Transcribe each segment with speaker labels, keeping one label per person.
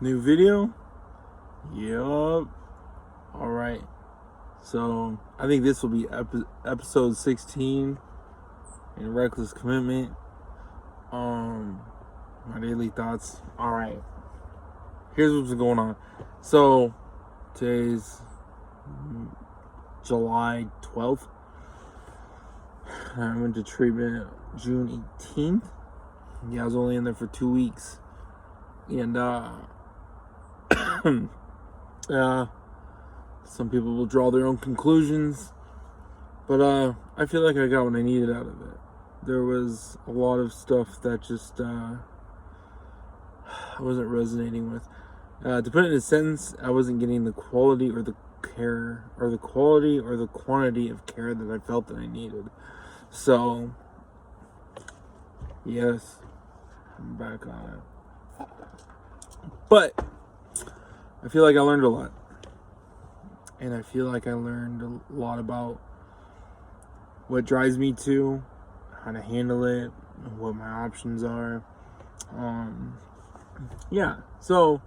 Speaker 1: New video? Yup. Alright. So, I think this will be episode 16 in Reckless Commitment. My daily thoughts. Alright. Here's what's going on. So, today's July 12th. I went to treatment June 18th. Yeah, I was only in there for 2 weeks. And, some people will draw their own conclusions, but I feel like I got what I needed out of it. There was a lot of stuff that just I wasn't resonating with. To put it in a sentence, I wasn't getting the quality or the care, or the quality or the quantity of care that I felt that I needed. So, yes, I'm back on it. But I feel like I learned a lot. And I feel like I learned a lot about what drives me to, how to handle it, what my options are. Yeah, so,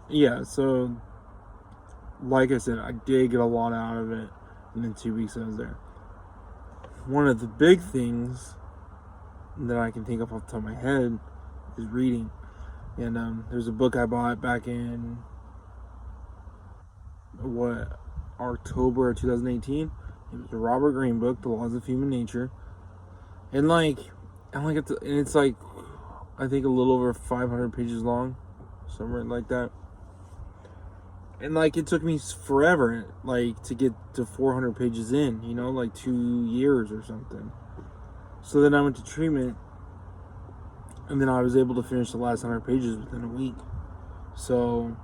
Speaker 1: yeah, so, like I said, I did get a lot out of it in the 2 weeks I was there. One of the big things that I can think of off the top of my head is reading. And there's a book I bought back in October 2018. It was a Robert Greene book, The Laws of Human Nature. And it's like I think a little over 500 pages long, somewhere like that. And like it took me forever, like to get to 400 pages in, like 2 years or something. So then I went to treatment. And then I was able to finish the last 100 pages within a week. So,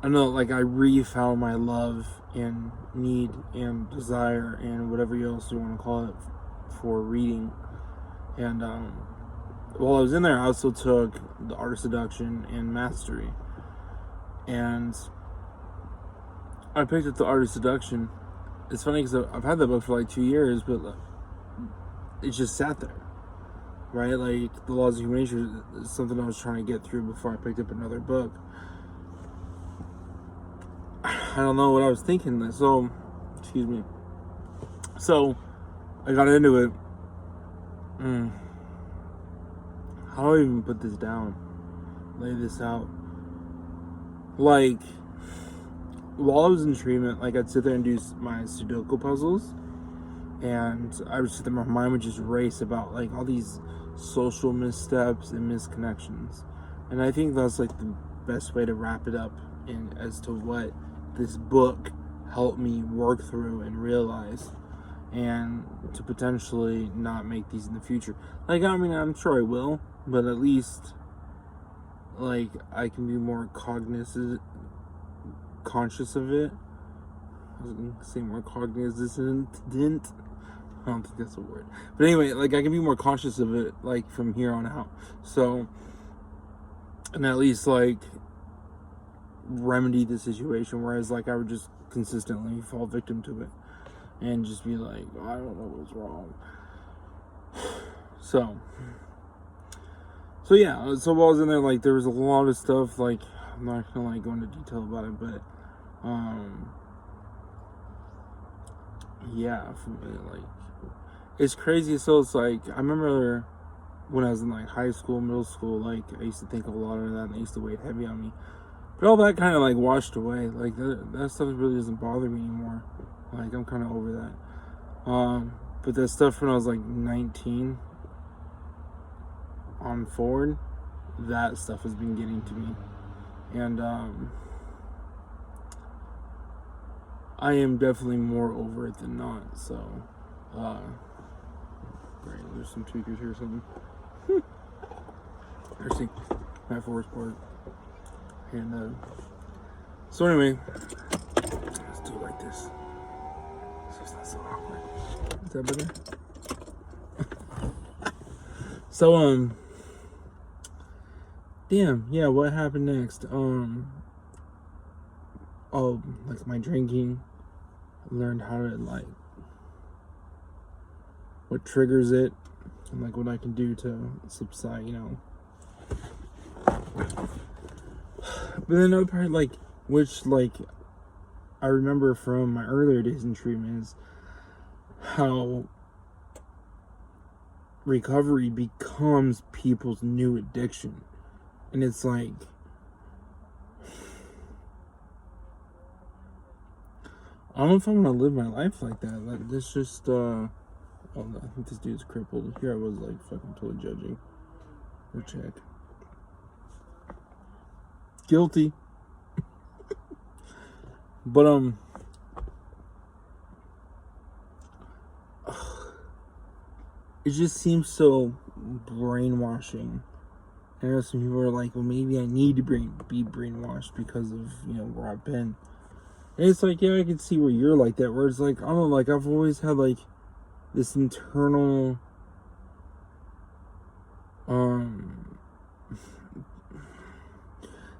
Speaker 1: I know, like, I re-found my love and need and desire and whatever else you want to call it for reading. And while I was in there, I also took the Art of Seduction and Mastery. And I picked up the Art of Seduction. It's funny because I've had that book for like 2 years, but it just sat there. Right, like The Laws of Human Nature is something I was trying to get through before I picked up another book. I don't know what I was thinking. So, excuse me. So, I got into it. How do I even put this down? Lay this out. Like, while I was in treatment, like I'd sit there and do my Sudoku puzzles. And I would sit there, my mind would just race about like all these social missteps and misconnections. And I think that's like the best way to wrap it up in as to what this book helped me work through and realize, and to potentially not make these in the future. Like, I mean, I'm sure I will, but at least like I can be more conscious of it. I was gonna say more cognizant. I don't think that's a word. But anyway, like I can be more conscious of it like from here on out. So, and at least like remedy the situation, whereas like I would just consistently fall victim to it and just be like, I don't know what's wrong. So yeah, so while I was in there, like there was a lot of stuff, like I'm not gonna like go into detail about it, but yeah, like it's crazy. So it's like I remember when I was in like high school, middle school, like I used to think of a lot of that, and it used to weigh heavy on me. But all that kind of like washed away. Like that stuff really doesn't bother me anymore. Like I'm kind of over that. But that stuff when I was like 19 on forward, that stuff has been getting to me, and I am definitely more over it than not. So, great. There's some tweakers here or something. Actually, my forest part. And so anyway, let's do it like this, so it's not so awkward. Is that better? So damn, yeah. What happened next? Like my drinking. I learned how to like what triggers it, and like what I can do to subside, you know. But then another part, like, which like I remember from my earlier days in treatment, is how recovery becomes people's new addiction. And it's like, I don't know if I want to live my life like that. Like, this just, oh, I think this dude's crippled. Here I was, like, fucking totally judging. Or check. Guilty. But, it just seems so brainwashing. I know some people are like, well, maybe I need to be brainwashed because of, you know, where I've been. And it's like, yeah, I can see where you're like that. Where it's like, I don't know, like, I've always had, like, this internal,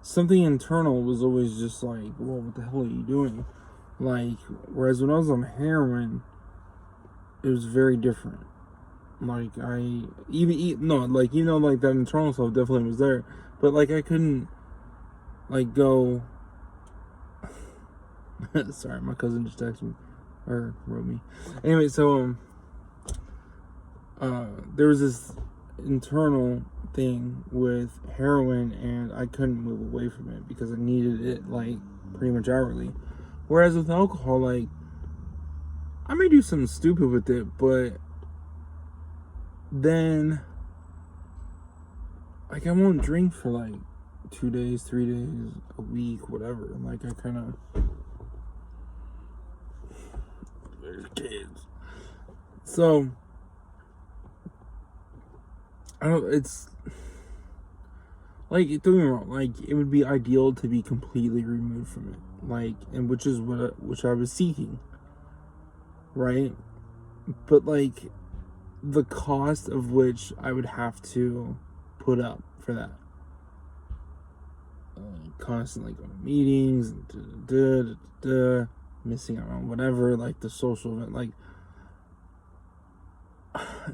Speaker 1: something internal was always just like, well, what the hell are you doing? Like, whereas when I was on heroin, it was very different. Like, even like, you know, like, that internal stuff definitely was there. But, like, I couldn't, like, go... Sorry, my cousin just texted me. Or wrote me. Anyway, so, there was this internal thing with heroin, and I couldn't move away from it because I needed it, like, pretty much hourly. Whereas with alcohol, like, I may do something stupid with it, but then, like, I won't drink for, like, 2 days, 3 days, a week, whatever. Like, I kind of... There's kids. So, I don't... It's... Like, don't get me wrong. Like, it would be ideal to be completely removed from it. Like, and which is which I was seeking. Right? But, like, the cost of which I would have to put up for that. Constantly going to meetings, missing out on whatever, like the social event. Like,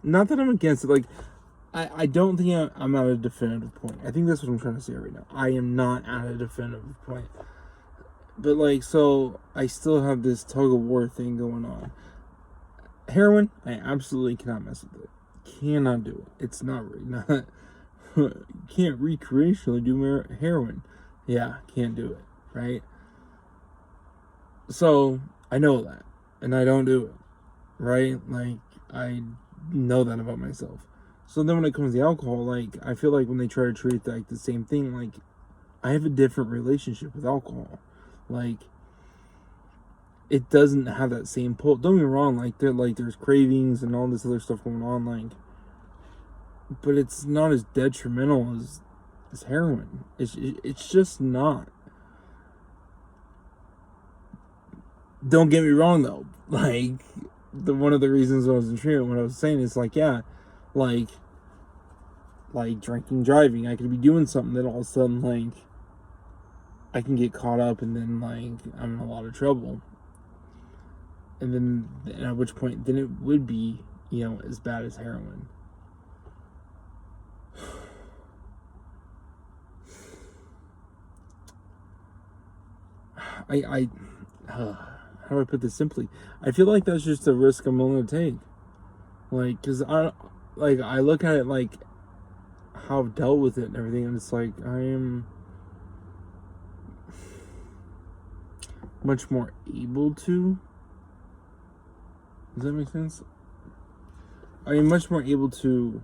Speaker 1: not that I'm against it. Like, I don't think I'm at a definitive point. I think that's what I'm trying to say right now. I am not at a definitive point. But, like, so I still have this tug of war thing going on. Heroin, I absolutely cannot mess with it. Cannot do it. It's not can't recreationally do heroin. Yeah, can't do it, right? So, I know that, and I don't do it, right? Like, I know that about myself. So then when it comes to alcohol, like, I feel like when they try to treat like the same thing, like, I have a different relationship with alcohol. Like, it doesn't have that same pull. Don't get me wrong, like, there's cravings and all this other stuff going on, like, but it's not as detrimental as heroin. It's just not. Don't get me wrong though. Like, one of the reasons I was in treatment, what I was saying is, like, yeah, like drinking, driving, I could be doing something that all of a sudden, like, I can get caught up, and then, like, I'm in a lot of trouble. And then at which point, then it would be, you know, as bad as heroin. How do I put this simply? I feel like that's just a risk I'm willing to take. Like, cause I look at it like how I've dealt with it and everything, and it's like I am much more able to. Does that make sense? I am much more able to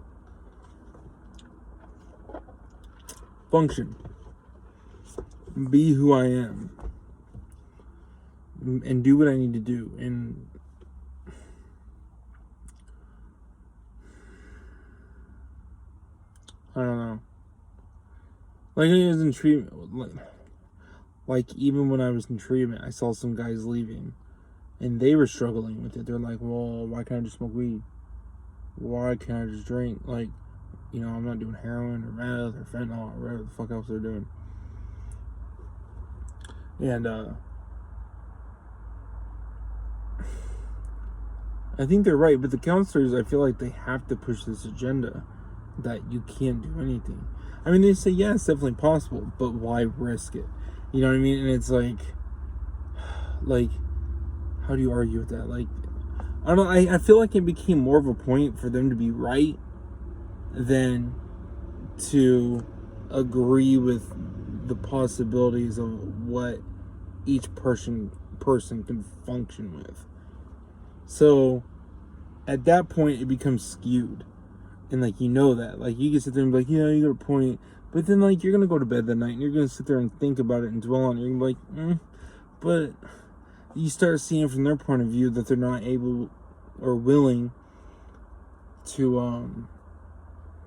Speaker 1: function, be who I am, and do what I need to do. And I don't know. Like, I was in treatment, like even when I was in treatment, I saw some guys leaving, and they were struggling with it. They're like, well, why can't I just smoke weed? Why can't I just drink? Like, you know, I'm not doing heroin or meth or fentanyl or whatever the fuck else they're doing. And I think they're right, but the counselors, I feel like they have to push this agenda that you can't do anything. I mean, they say, yeah, it's definitely possible, but why risk it? You know what I mean? And it's like, how do you argue with that? Like, I don't know, I feel like it became more of a point for them to be right than to agree with the possibilities of what each person can function with. So at that point, it becomes skewed, and like, you know that, like, you can sit there and be like, yeah, you got a point, but then like, you're gonna go to bed that night and you're gonna sit there and think about it and dwell on it. You're gonna be like, but you start seeing from their point of view that they're not able or willing to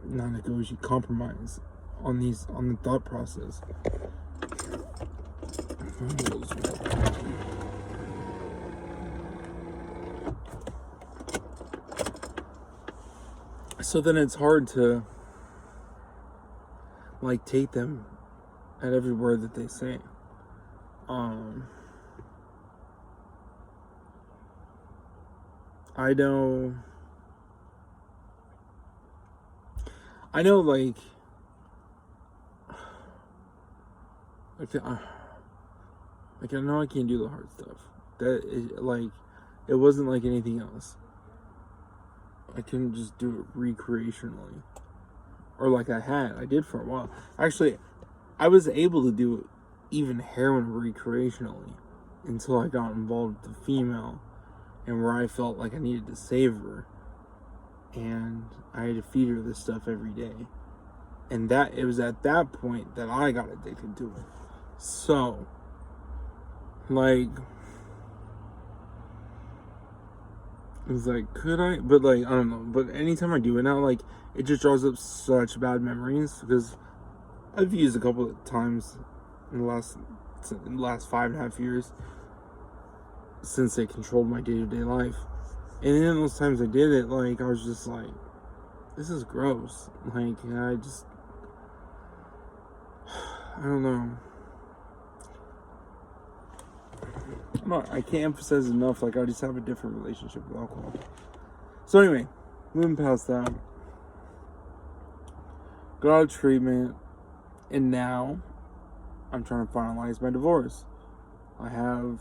Speaker 1: not negotiate, compromise on the thought process. So then it's hard to like take them at every word that they say. I know like I know I can't do the hard stuff. That is, like, it wasn't like anything else. I couldn't just do it recreationally, or like I did for a while. Actually, I was able to do even heroin recreationally until I got involved with the female, and where I felt like I needed to save her, and I had to feed her this stuff every day, and that it was at that point that I got addicted to it. So, like, it was like, could I? But like, I don't know. But anytime I do it now, like, it just draws up such bad memories, because I've used a couple of times in the last 5.5 years since they controlled my day-to-day life. And in those times I did it, like, I was just like, this is gross. Like, I don't know. I can't emphasize enough, like, I just have a different relationship with alcohol. So anyway, moving past that, got out of treatment, and now I'm trying to finalize my divorce. I have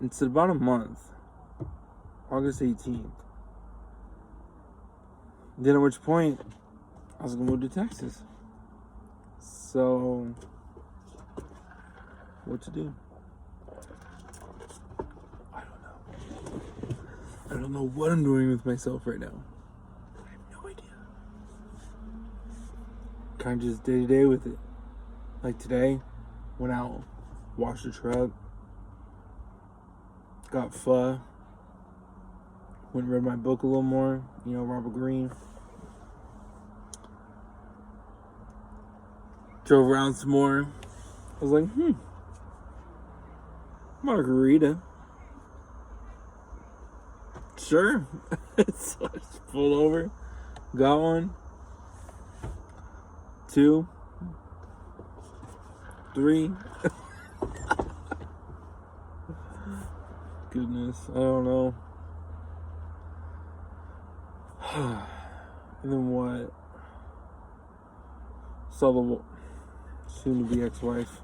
Speaker 1: it's about a month, August 18th. Then at which point I was gonna move to Texas. So, what to do? I don't know what I'm doing with myself right now. I have no idea. Kind of just day to day with it. Like today, went out, washed the truck, got pho, went and read my book a little more, Robert Greene. Drove around some more. I was like, margarita. Sure. So I just pulled over, got one, 2, 3. Goodness, I don't know. And then what? Saw the soon-to-be ex-wife.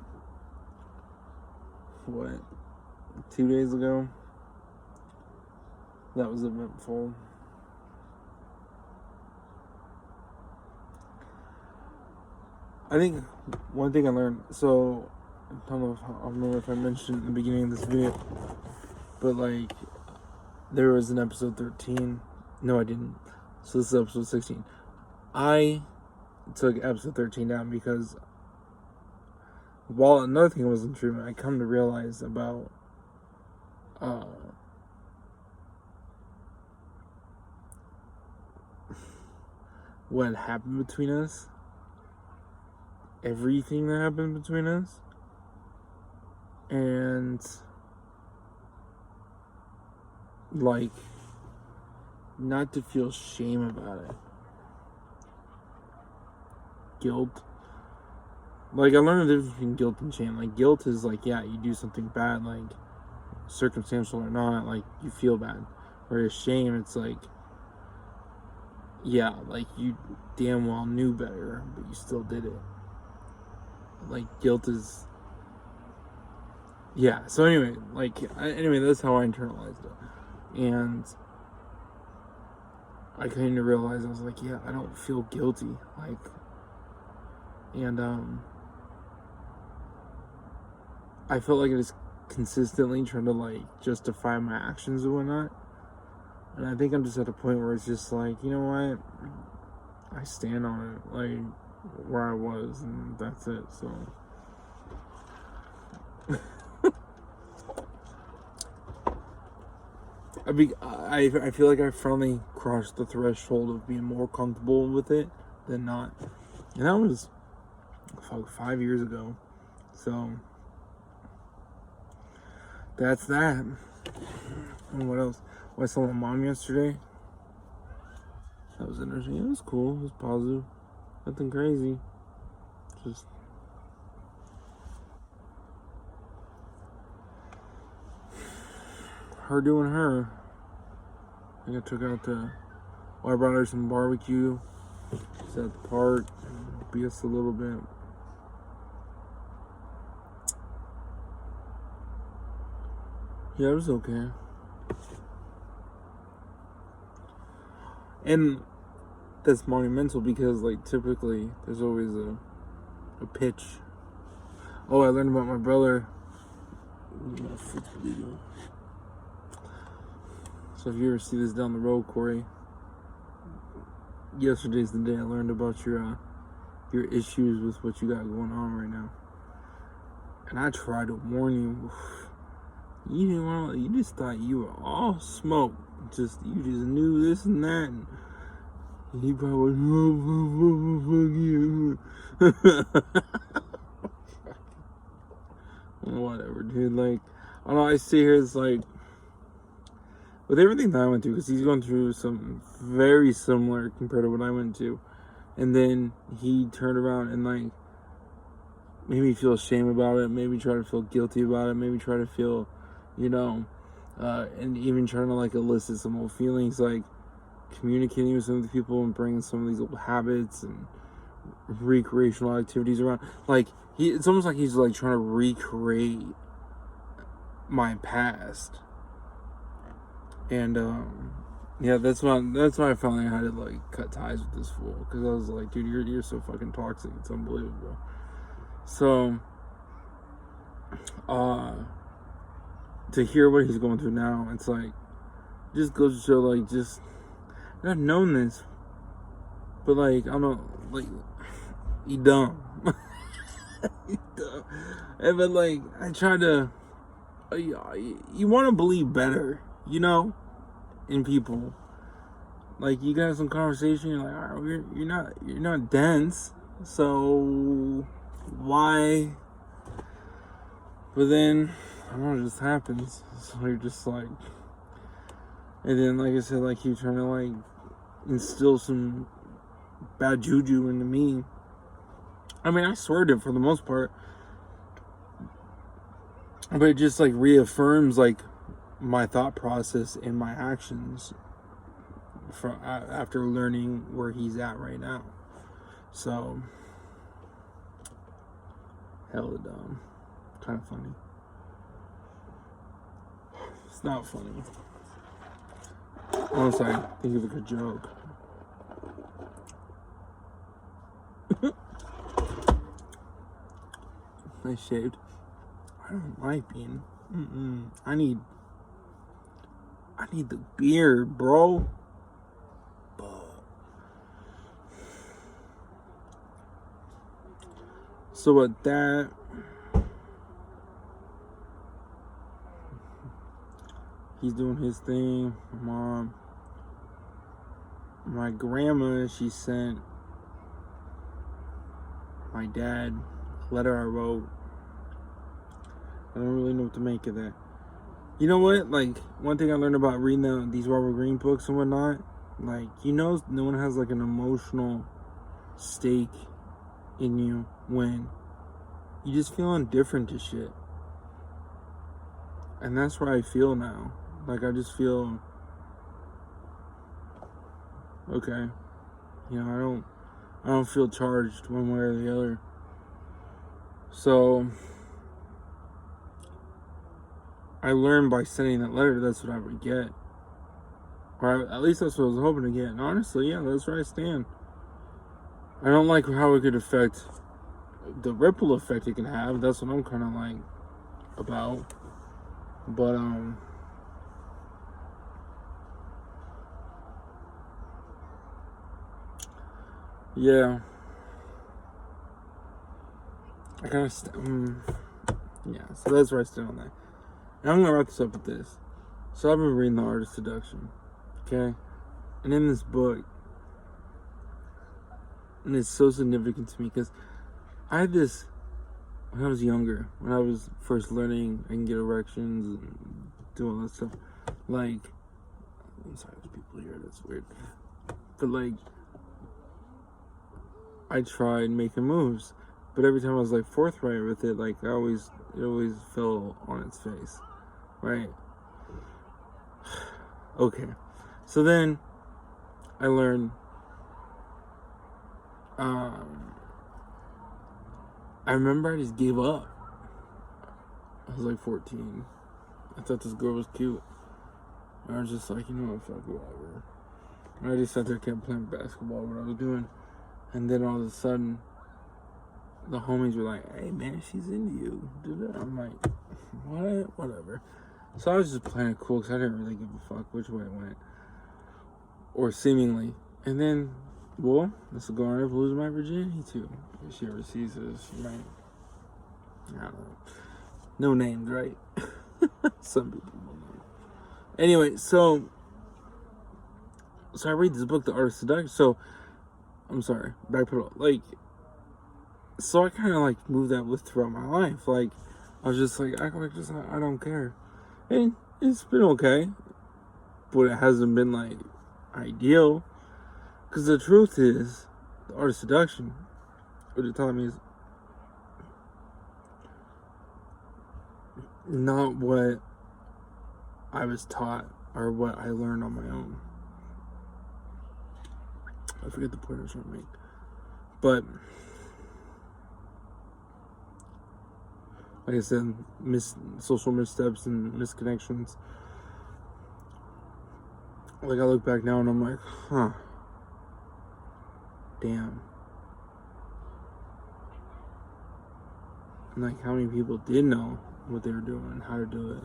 Speaker 1: What? 2 days ago? That was eventful. I think one thing I learned, so I don't remember if I mentioned in the beginning of this video, but like, there was an episode 13. No, I didn't. So this is episode 16. I took episode 13 down because, while another thing was in treatment, I come to realize about what happened between us, everything that happened between us, and like, not to feel shame about it, guilt. Like, I learned the difference between guilt and shame. Like, guilt is like, yeah, you do something bad, like, circumstantial or not, like, you feel bad. Whereas shame, it's like, yeah, like, you damn well knew better, but you still did it. Like, guilt is, yeah. So anyway, anyway, that's how I internalized it. And I came to realize, I was like, yeah, I don't feel guilty. Like, and I felt like I was consistently trying to, like, justify my actions and whatnot. And I think I'm just at a point where it's just like, you know what? I stand on it, like, where I was, and that's it. So I feel like I finally crossed the threshold of being more comfortable with it than not. And that was 5 years ago. So that's that. And what else? I saw my mom yesterday. That was interesting. It was cool. It was positive. Nothing crazy. Just her doing her. I think I took out I brought her some barbecue. She's at the park. Beat us a little bit. Yeah, it was okay. And that's monumental because, like, typically there's always a pitch. Oh, I learned about my brother. So if you ever see this down the road, Corey, yesterday's the day I learned about your issues with what you got going on right now. And I tried to warn you. You didn't want. You just thought you were all smoke. You just knew this and that. And he probably fuck you. Whatever, dude. Like, I don't know. I see here. It's like with everything that I went through, because he's going through something very similar compared to what I went to, and then he turned around and, like, made me feel shame about it. Maybe try to feel guilty about it. Maybe try to feel, and even trying to, like, elicit some old feelings, like communicating with some of the people and bringing some of these old habits and recreational activities around. Like, it's almost like he's, like, trying to recreate my past. And yeah, that's why I finally had to, like, cut ties with this fool, because I was like, dude, you're so fucking toxic. It's unbelievable. So to hear what he's going through now, it's like, just goes to show, like, just, I've known this, but, like, I don't know, like, you dumb. You dumb. And, but, like, I try to, you want to believe better, in people. Like, you got some conversation, you're like, all right, you're not dense, so why? But then, I don't know, it just happens. So you're just like, and then, like I said, like, you're trying to, like, instill some bad juju into me. I mean, I swear to him for the most part, but it just, like, reaffirms, like, my thought process and my actions after learning where he's at right now. So, hella dumb. Kind of funny. It's not funny. Honestly, I think it's a good joke. I shaved. I don't like being. I need the beard, bro. So with that, he's doing his thing. My grandma, she sent my dad a letter I wrote. I don't really know what to make of that. You know what? Like, one thing I learned about reading these Robert Greene books and whatnot, like, no one has, like, an emotional stake in you when you just feel indifferent to shit. And that's where I feel now. Like, I just feel okay. You know, I don't feel charged one way or the other. So I learned by sending that letter that's what I would get. Or at least that's what I was hoping to get. And honestly, yeah, that's where I stand. I don't like how it could affect the ripple effect it can have. That's what I'm kind of like about. But yeah, I kind of yeah. So that's where I stand on that. And I'm gonna wrap this up with this. So I've been reading The Art of Seduction, okay, and in this book, and it's so significant to me because I had this when I was younger, when I was first learning I can get erections and do all that stuff. Like, I'm sorry, there's people here. That's weird. But like, I tried making moves, but every time I was like forthright with it, like it always fell on its face, right? Okay, so then I learned. I remember I just gave up. I was like 14. I thought this girl was cute. And I was just like, you know what, fuck, whatever. And I just sat there, kept playing basketball, what I was doing. And then all of a sudden, the homies were like, hey man, she's into you. I'm like, what? Whatever. So I was just playing it cool because I didn't really give a fuck which way it went. Or seemingly. And then, well, this will go on to losing my virginity too. If she ever sees this, she might. I don't know. No names, right? Some people will know. Anyway, so I read this book, The Art of Seduction. So, I'm sorry, backpedal. Like, so I kind of like moved that with throughout my life. Like, I was just like, I don't care. And it's been okay. But it hasn't been like ideal. Because the truth is, The Art of Seduction, what it taught me is not what I was taught or what I learned on my own. I forget the point I was trying to make. But, like I said, social missteps and misconnections. Like, I look back now and I'm like, huh. Damn. And like, how many people did know what they were doing, how to do it.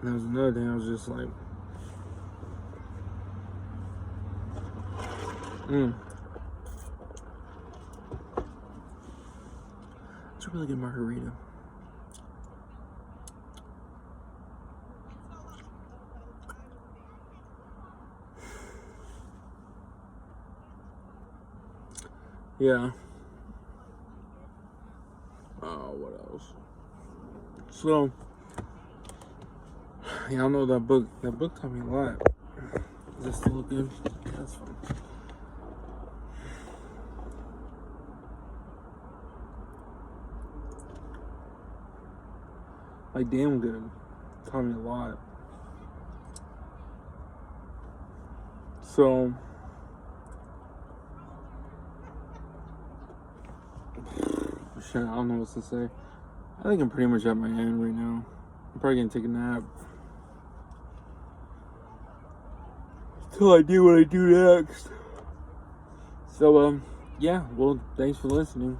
Speaker 1: And that was another thing. I was just like, it's a really good margarita. Yeah. What else? So, yeah, I know that book. That book taught me a lot. Is that still good? That's fine. Like, damn good. Taught me a lot. So, shit, I don't know what to say. I think I'm pretty much at my end right now. I'm probably gonna take a nap. Till I do what I do next. So, yeah, well, thanks for listening.